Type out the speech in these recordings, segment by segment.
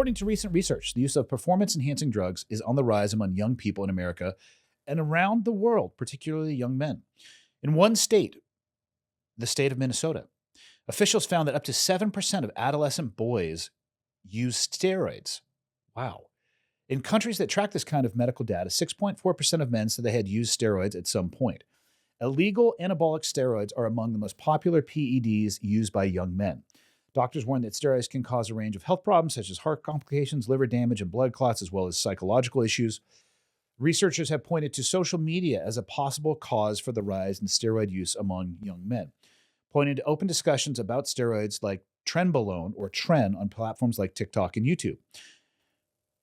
According to recent research, the use of performance-enhancing drugs is on the rise among young people in America and around the world, particularly young men. In one state, the state of Minnesota, officials found that up to 7% of adolescent boys use steroids. Wow. In countries that track this kind of medical data, 6.4% of men said they had used steroids at some point. Illegal anabolic steroids are among the most popular PEDs used by young men. Doctors warn that steroids can cause a range of health problems such as heart complications, liver damage, and blood clots, as well as psychological issues. Researchers have pointed to social media as a possible cause for the rise in steroid use among young men, pointing to open discussions about steroids like Trenbolone or Tren on platforms like TikTok and YouTube.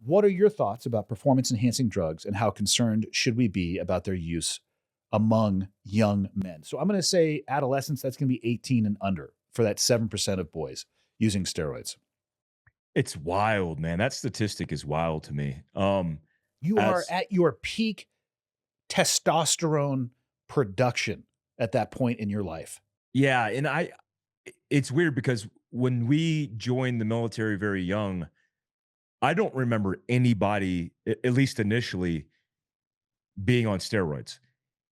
What are your thoughts about performance-enhancing drugs, and how concerned should we be about their use among young men? So I'm going to say adolescents, that's going to be 18 and under for that 7% of boys using steroids. It's wild, man. That statistic is wild to me. You are at your peak testosterone production at that point in your life. Yeah, and it's weird because when we joined the military very young, I don't remember anybody, at least initially, being on steroids.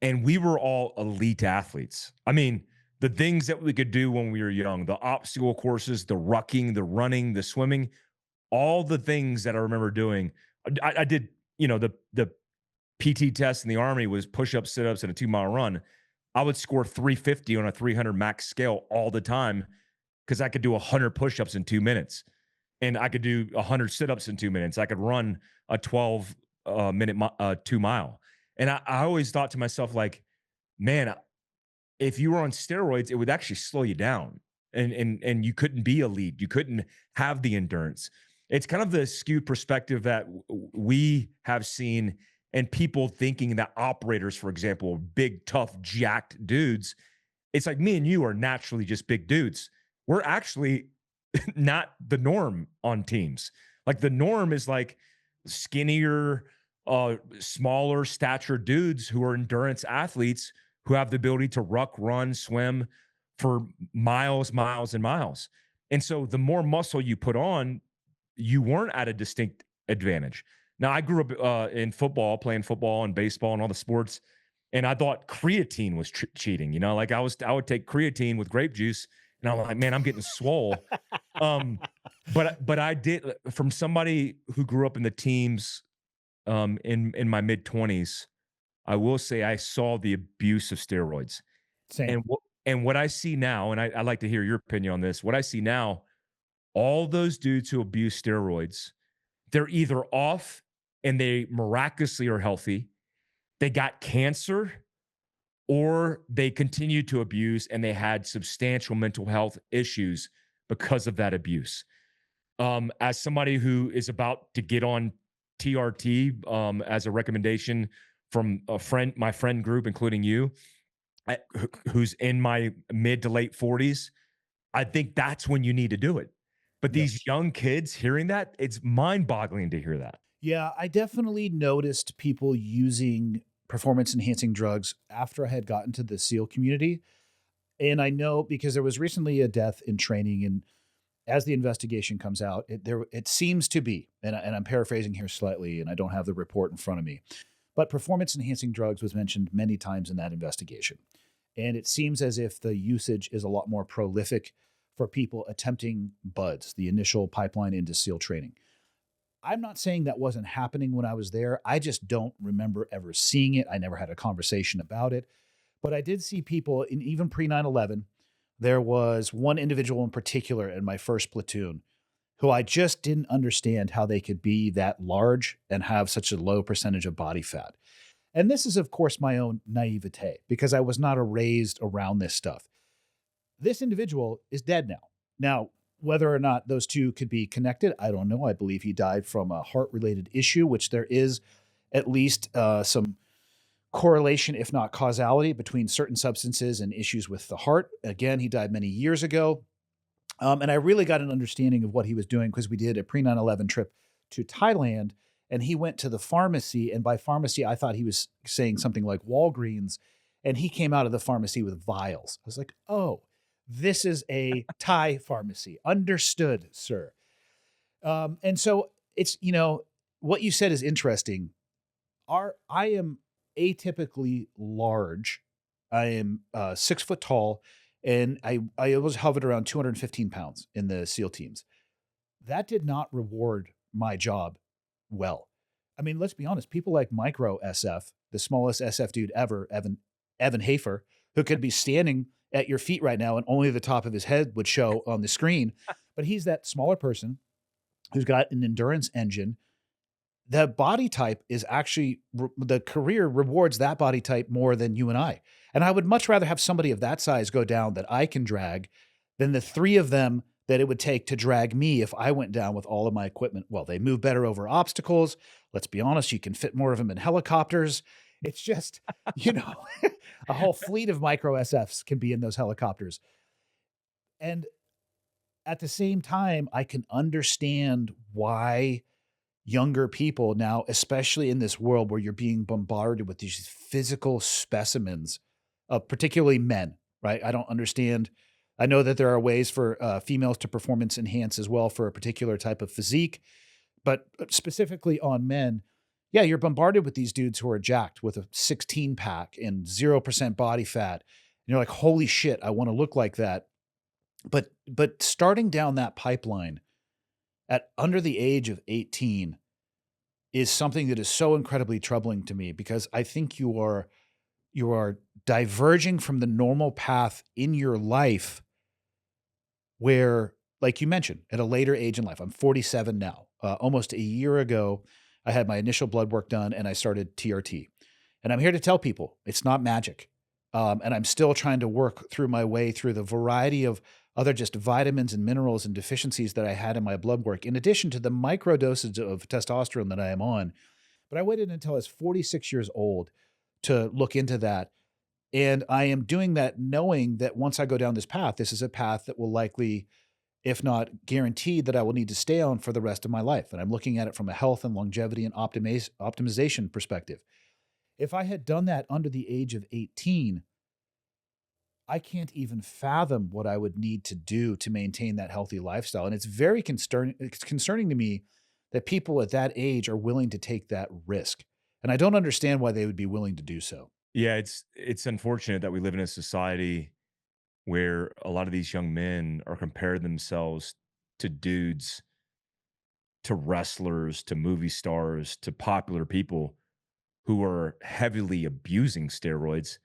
And we were all elite athletes. I mean, the things that we could do when we were young, the obstacle courses, the rucking, the running, the swimming, all the things that I remember doing. I did, the PT test in the Army was push-ups, sit-ups, and a 2-mile run. I would score 350 on a 300 max scale all the time because I could do 100 push-ups in 2 minutes. And I could do 100 sit-ups in 2 minutes. I could run a 12-minute 2-mile. And I always thought to myself, like, man, if you were on steroids, it would actually slow you down. And you couldn't be elite. You couldn't have the endurance. It's kind of the skewed perspective that we have seen, and people thinking that operators, for example, big, tough, jacked dudes. It's like me and you are naturally just big dudes. We're actually not the norm on teams. Like the norm is like skinnier, smaller stature dudes who are endurance athletes who have the ability to ruck, run, swim for miles, miles, and miles. And so the more muscle you put on, you weren't at a distinct advantage. Now, I grew up in football, playing football and baseball and all the sports, and I thought creatine was cheating. Like I would take creatine with grape juice, and I'm like, man, I'm getting swole. But I did, from somebody who grew up in the teams in my mid-20s, I will say I saw the abuse of steroids. Same. And what I see now, and I'd like to hear your opinion on this, what I see now, all those dudes who abuse steroids, they're either off and they miraculously are healthy, they got cancer, or they continue to abuse and they had substantial mental health issues because of that abuse. As somebody who is about to get on TRT, as a recommendation from my friend group, including you, who's in my mid to late 40s, I think that's when you need to do it. But these young kids hearing that, it's mind-boggling to hear that. Yeah, I definitely noticed people using performance-enhancing drugs after I had gotten to the SEAL community. And I know because there was recently a death in training, and as the investigation comes out, it seems to be, and I'm paraphrasing here slightly, and I don't have the report in front of me, but performance-enhancing drugs was mentioned many times in that investigation. And it seems as if the usage is a lot more prolific for people attempting BUDS, the initial pipeline into SEAL training. I'm not saying that wasn't happening when I was there. I just don't remember ever seeing it. I never had a conversation about it. But I did see people, in even pre 9/11, there was one individual in particular in my first platoon who I just didn't understand how they could be that large and have such a low percentage of body fat. And this is, of course, my own naivete because I was not raised around this stuff. This individual is dead now. Now, whether or not those two could be connected, I don't know. I believe he died from a heart-related issue, which there is at least some correlation, if not causality, between certain substances and issues with the heart. Again, he died many years ago. And I really got an understanding of what he was doing because we did a pre-9/11 trip to Thailand, and he went to the pharmacy. And by pharmacy, I thought he was saying something like Walgreens, and he came out of the pharmacy with vials. I was like, oh, this is a Thai pharmacy. Understood, sir. And so it's, what you said is interesting. I am atypically large. I am 6 foot tall, and I always hovered around 215 pounds in the SEAL teams. That did not reward my job well. I mean, let's be honest. People like Micro SF, the smallest SF dude ever, Evan Hafer, who could be standing at your feet right now, and only the top of his head would show on the screen. But he's that smaller person who's got an endurance engine. The body type is actually the career rewards that body type more than you and I. And I would much rather have somebody of that size go down that I can drag than the three of them that it would take to drag me if I went down with all of my equipment. Well, they move better over obstacles. Let's be honest, you can fit more of them in helicopters. It's just, you know, a whole fleet of micro SFs can be in those helicopters. And at the same time, I can understand why younger people now, especially in this world where you're being bombarded with these physical specimens of particularly men, right? I don't understand. I know that there are ways for females to performance enhance as well for a particular type of physique, but specifically on men, yeah, you're bombarded with these dudes who are jacked with a 16 pack and 0% body fat. And you're like, holy shit, I want to look like that. But starting down that pipeline at under the age of 18 is something that is so incredibly troubling to me, because I think you are diverging from the normal path in your life where, like you mentioned, at a later age in life. I'm 47 now. Almost a year ago, I had my initial blood work done and I started TRT. And I'm here to tell people it's not magic. And I'm still trying to work through my way through the variety of other just vitamins and minerals and deficiencies that I had in my blood work, in addition to the micro dosage of testosterone that I am on. But I waited until I was 46 years old to look into that. And I am doing that knowing that once I go down this path, this is a path that will likely, if not guaranteed, that I will need to stay on for the rest of my life. And I'm looking at it from a health and longevity and optimization perspective. If I had done that under the age of 18, I can't even fathom what I would need to do to maintain that healthy lifestyle. And it's very concerning to me that people at that age are willing to take that risk. And I don't understand why they would be willing to do so. Yeah, it's unfortunate that we live in a society where a lot of these young men are comparing themselves to dudes, to wrestlers, to movie stars, to popular people who are heavily abusing steroids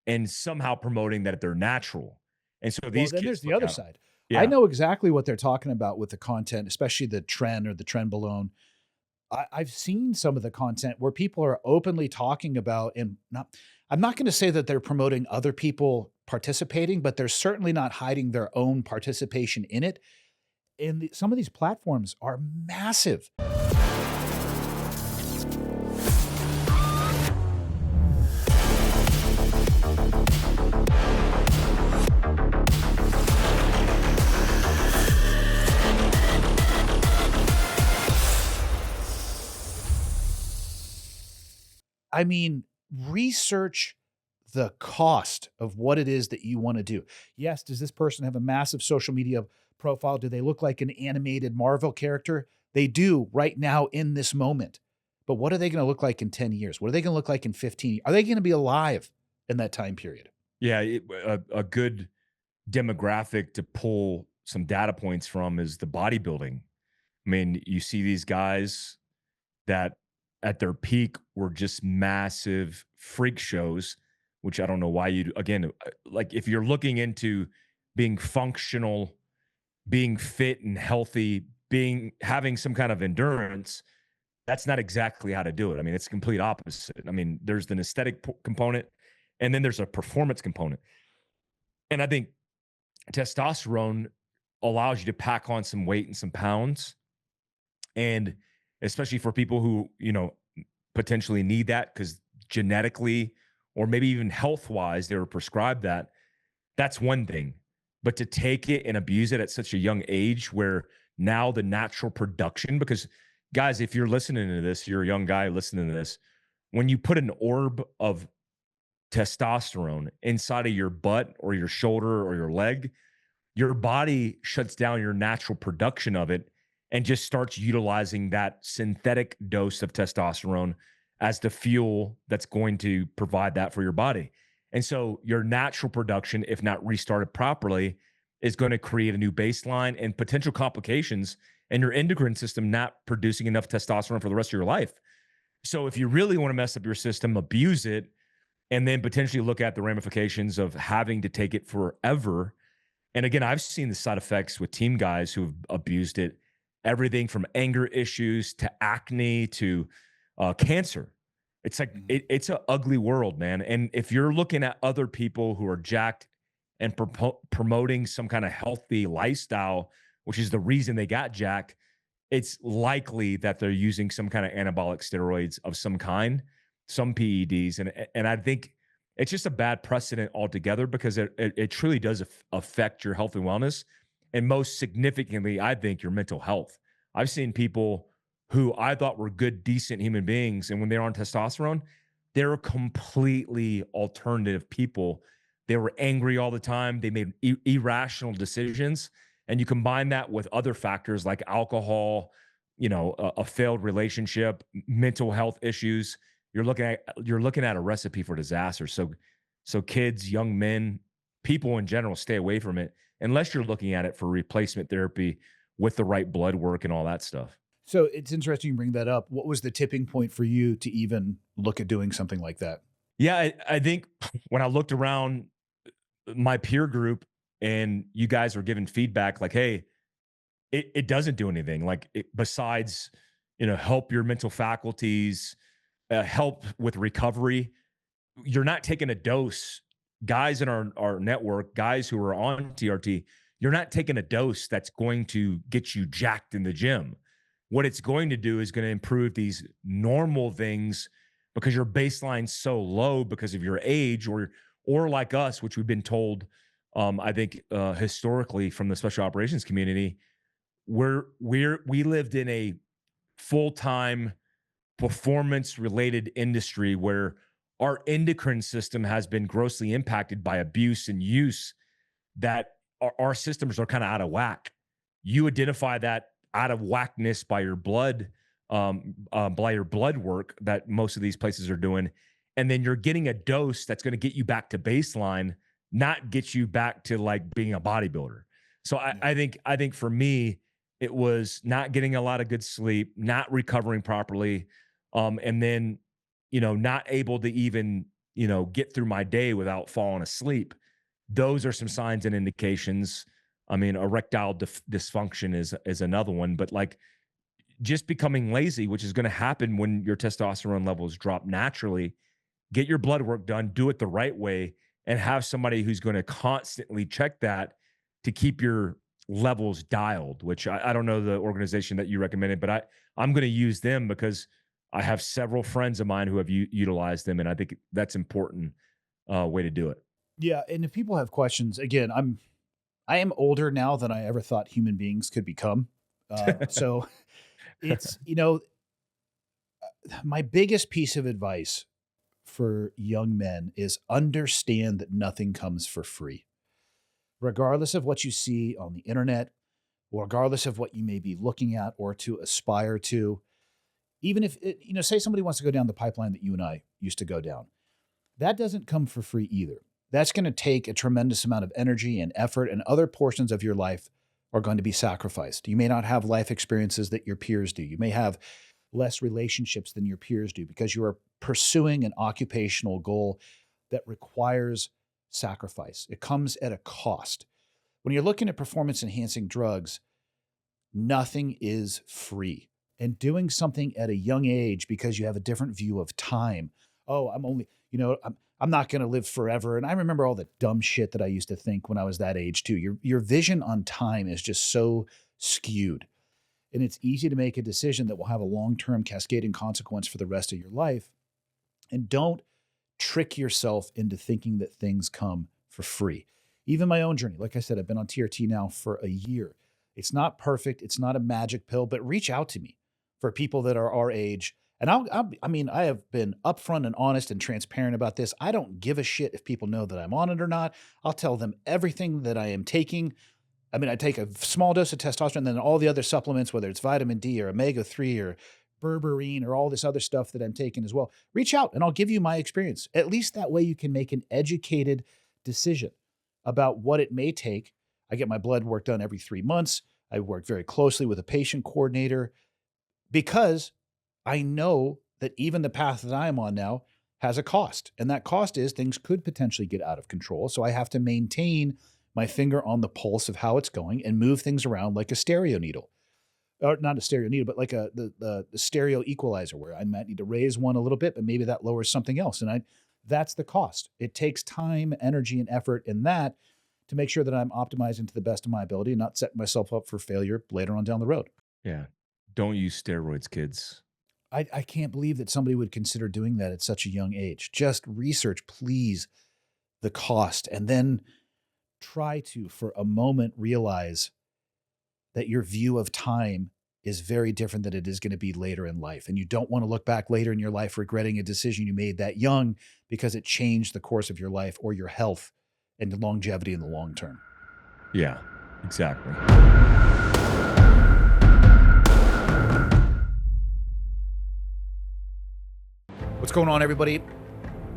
and somehow promoting that they're natural. And so Well, these then kids there's the look other out. side. I Yeah. know exactly what they're talking about with the content, especially the trend or the trend below. I've seen some of the content where people are openly talking about, and I'm not going to say that they're promoting other people participating, but they're certainly not hiding their own participation in it. And some of these platforms are massive. I mean, research the cost of what it is that you want to do. Yes, does this person have a massive social media profile? Do they look like an animated Marvel character? They do right now in this moment. But what are they going to look like in 10 years? What are they going to look like in 15? Are they going to be alive in that time period? Yeah, a good demographic to pull some data points from is the bodybuilding. I mean, you see these guys that at their peak were just massive freak shows, which I don't know why you again, like if you're looking into being functional, being fit and healthy, being having some kind of endurance, that's not exactly how to do it. I mean, it's complete opposite. I mean, there's an aesthetic component and then there's a performance component. And I think testosterone allows you to pack on some weight and some pounds. And especially for people who, potentially need that because genetically or maybe even health wise, they were prescribed that. That's one thing. But to take it and abuse it at such a young age where now the natural production, because guys, if you're listening to this, you're a young guy listening to this, when you put an orb of testosterone inside of your butt or your shoulder or your leg, your body shuts down your natural production of it and just starts utilizing that synthetic dose of testosterone as the fuel that's going to provide that for your body. And so your natural production, if not restarted properly, is going to create a new baseline and potential complications and your endocrine system not producing enough testosterone for the rest of your life. So if you really want to mess up your system, abuse it, and then potentially look at the ramifications of having to take it forever. And again, I've seen the side effects with team guys who've abused it, everything from anger issues to acne to cancer. It's like Mhm. it's an ugly world, man. And if you're looking at other people who are jacked and promoting some kind of healthy lifestyle, which is the reason they got jacked, it's likely that they're using some kind of anabolic steroids of some kind, some PEDs, and I think it's just a bad precedent altogether because it truly does affect your health and wellness, and most significantly, I think your mental health. I've seen people who I thought were good, decent human beings, and when they're on testosterone, they're completely alternative people. They were angry all the time. They made irrational decisions, and you combine that with other factors like alcohol, a failed relationship, mental health issues. You're looking at a recipe for disaster. So kids, young men, people in general, stay away from it unless you're looking at it for replacement therapy with the right blood work and all that stuff. So it's interesting you bring that up. What was the tipping point for you to even look at doing something like that? Yeah, I think when I looked around my peer group and you guys were giving feedback like, hey, it doesn't do anything like besides, help your mental faculties, help with recovery. You're not taking a dose. Guys in our network, guys who are on TRT, you're not taking a dose that's going to get you jacked in the gym. What it's going to do is going to improve these normal things because your baseline's so low because of your age or like us, which we've been told, I think historically from the special operations community, we lived in a full-time performance related industry where our endocrine system has been grossly impacted by abuse and use that our systems are kind of out of whack. You identify that out of whackness by your blood work that most of these places are doing, and then you're getting a dose that's going to get you back to baseline, not get you back to like being a bodybuilder. So I, Yeah. I think I think for me, it was not getting a lot of good sleep, not recovering properly, and then not able to even get through my day without falling asleep. Those are some signs and indications. I mean, erectile dysfunction is another one, but like just becoming lazy, which is going to happen when your testosterone levels drop naturally. Get your blood work done, do it the right way, and have somebody who's going to constantly check that to keep your levels dialed. Which I don't know the organization that you recommended, but I'm going to use them because I have several friends of mine who have utilized them, and I think that's important way to do it. Yeah, and if people have questions, again, I am older now than I ever thought human beings could become. So it's my biggest piece of advice for young men is understand that nothing comes for free, regardless of what you see on the internet, or regardless of what you may be looking at or to aspire to. Even if say somebody wants to go down the pipeline that you and I used to go down, that doesn't come for free either. That's going to take a tremendous amount of energy and effort, and other portions of your life are going to be sacrificed. You may not have life experiences that your peers do. You may have less relationships than your peers do because you are pursuing an occupational goal that requires sacrifice. It comes at a cost. When you're looking at performance enhancing drugs, nothing is free. And doing something at a young age because you have a different view of time. Oh, I'm only, I'm not going to live forever. And I remember all the dumb shit that I used to think when I was that age too. Your vision on time is just so skewed. And it's easy to make a decision that will have a long-term cascading consequence for the rest of your life. And don't trick yourself into thinking that things come for free. Even my own journey, like I said, I've been on TRT now for a year. It's not perfect. It's not a magic pill, but reach out to me for people that are our age. And I mean, I have been upfront and honest and transparent about this. I don't give a shit if people know that I'm on it or not. I'll tell them everything that I am taking. I mean, I take a small dose of testosterone, and then all the other supplements, whether it's vitamin D or omega-3 or berberine or all this other stuff that I'm taking as well. Reach out and I'll give you my experience. At least that way you can make an educated decision about what it may take. I get my blood work done every 3 months. I work very closely with a patient coordinator because I know that even the path that I am on now has a cost. And that cost is things could potentially get out of control. So I have to maintain my finger on the pulse of how it's going and move things around like a stereo needle. Or not a stereo needle, but like the stereo equalizer, where I might need to raise one a little bit, but maybe that lowers something else. And that's the cost. It takes time, energy, and effort in that to make sure that I'm optimizing to the best of my ability and not setting myself up for failure later on down the road. Yeah. Don't use steroids, kids. I can't believe that somebody would consider doing that at such a young age. Just research, please, the cost, and then try to, for a moment, realize that your view of time is very different than it is going to be later in life. And you don't want to look back later in your life regretting a decision you made that young because it changed the course of your life or your health and longevity in the long term. Yeah, exactly. What's going on, everybody?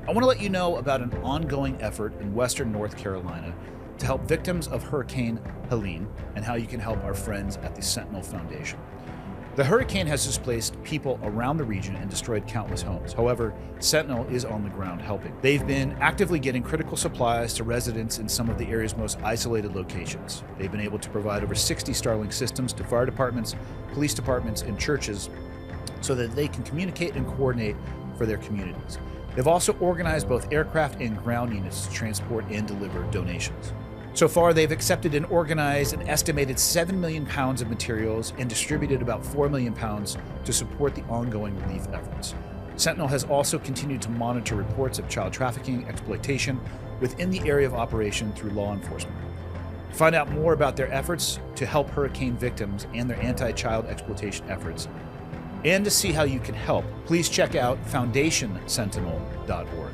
I want to let you know about an ongoing effort in Western North Carolina to help victims of Hurricane Helene and how you can help our friends at the Sentinel Foundation. The hurricane has displaced people around the region and destroyed countless homes. However, Sentinel is on the ground helping. They've been actively getting critical supplies to residents in some of the area's most isolated locations. They've been able to provide over 60 Starlink systems to fire departments, police departments, and churches so that they can communicate and coordinate for their communities. They've also organized both aircraft and ground units to transport and deliver donations. So far, they've accepted and organized an estimated 7 million pounds of materials and distributed about 4 million pounds to support the ongoing relief efforts. Sentinel has also continued to monitor reports of child trafficking, exploitation within the area of operation through law enforcement. To find out more about their efforts to help hurricane victims and their anti-child exploitation efforts, and to see how you can help, please check out foundationsentinel.org.